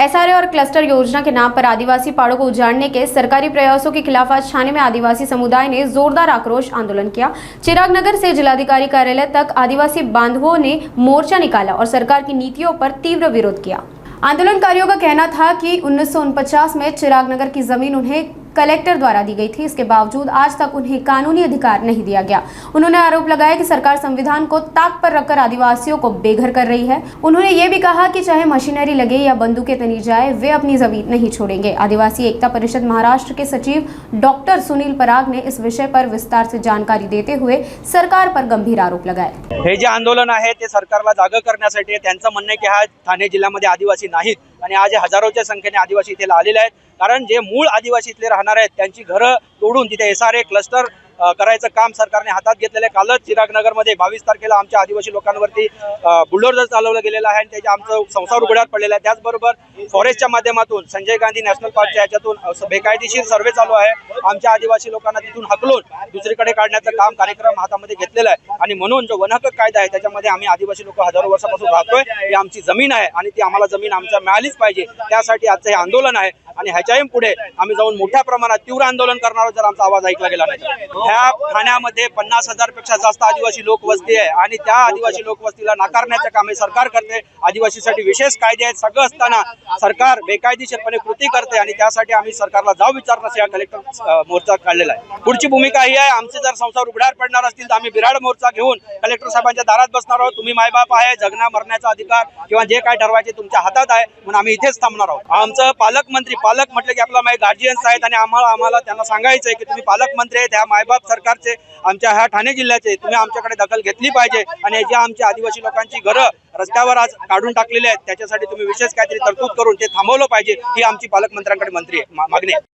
SRA और cluster योजना के नाम पर आदिवासी पहाड़ों को उजाड़ने के सरकारी प्रयासों के खिलाफ आज छाने में आदिवासी समुदाय ने जोरदार आक्रोश आंदोलन किया। चिराग नगर से जिलाधिकारी कार्यालय तक आदिवासी बांधवों ने मोर्चा निकाला और सरकार की नीतियों पर तीव्र विरोध किया। आंदोलनकारियों का कहना था कि 1949 में चिराग नगर की जमीन उन्हें कलेक्टर द्वारा दी गई थी। इसके बावजूद आज तक उन्हें कानूनी अधिकार नहीं दिया गया। उन्होंने आरोप लगाया कि सरकार संविधान को ताक पर रखकर आदिवासियों को बेघर कर रही है। उन्होंने ये भी कहा कि चाहे मशीनरी लगे या बंदूकें तनी जाए, वे अपनी जमीन नहीं छोड़ेंगे। आदिवासी एकता परिषद महाराष्ट्र के सचिव डॉक्टर सुनील पराग ने इस विषय पर विस्तार से जानकारी देते हुए सरकार पर गंभीर आरोप लगाए। हे जे आंदोलन आहे ते सरकारला जागा करण्यासाठी त्यांचं म्हणणं आहे की हा ठाणे जिल्ह्यामध्ये आदिवासी नाहीत आणि आज हजारोच्या संख्येने आदिवासी इथे आलेले आहेत। कारण जे मूळ आदिवासी इथले राहणार आहेत त्यांची घरं तोडून तिथे एसआरए क्लस्टर करायचं काम सरकारने हातात घेतलेलं आहे। कालच चिराग नगरमध्ये 22 तारखेला आमच्या आदिवासी लोकांवरती बुलडोजर चालवलं गेलेलं आहे आणि त्याचे आमचं संसार उघड्यात पडलेला आहे। त्याचबरोबर फॉरेस्टच्या माध्यमातून संजय गांधी नॅशनल पार्कच्या याच्यातून बेकायदेशीर सर्वे चालू आहे। आमच्या आदिवासी लोकांना तिथून हकलून दुसरीकडे काढण्याचं काम कार्यक्रम हातामध्ये घेतलेला आहे आणि म्हणून जो वन हक्क कायदा आहे त्याच्यामध्ये आम्ही आदिवासी लोक हजारो वर्षापासून राहतोय। ही आमची जमीन आहे आणि ती आम्हाला जमीन आमच्या मिळालीच पाहिजे। त्यासाठी आजचं हे आंदोलन आहे आणि ह्याच्याही पुढे आम्ही जाऊन मोठ्या प्रमाणात तीव्र आंदोलन करणार जर आमचा आवाज ऐकला गेला नाही। ह्या ठाण्यामध्ये 50,000 पेक्षा जास्त आदिवासी लोकवस्ती आहे आणि त्या आदिवासी लोकवस्तीला नाकारण्याचं काम हे सरकार करते। आदिवासीसाठी विशेष कायदे आहेत। सगळं असताना सरकार बेकायदेशीरपणे कृती करते आणि त्यासाठी आम्ही सरकारला जाब विचारण्याचा कलेक्टर मोर्चा काढलेला आहे। पुढची भूमिका ही आहे, आमचे जर संसार उघड्यावर पडणार असतील तर आम्ही बिराड मोर्चा घेऊन कलेक्टर साहेबांच्या दारात बसणार आहोत। तुम्ही मायबाप आहे, जगण्या मरण्याचा अधिकार किंवा जे काय ठरवायचे तुमच्या हातात आहे म्हणून आम्ही इथेच थांबणार आहोत। आमचं पालक म्हटलं की आपला गार्जियन्स आहेत आणि आम्हाला त्यांना सांगायचं आहे की तुम्ही पालकमंत्री आहेत, ह्या मायबाप सरकारचे आमच्या ह्या ठाणे जिल्ह्याचे तुम्ही आमच्याकडे दखल घेतली पाहिजे आणि जे आमच्या आदिवासी लोकांची घरं रस्त्यावर आज काढून टाकलेली आहेत त्याच्यासाठी तुम्ही विशेष काहीतरी तरतूद करून ते थांबवलं पाहिजे ही आमची पालकमंत्र्यांकडे मागणी आहे।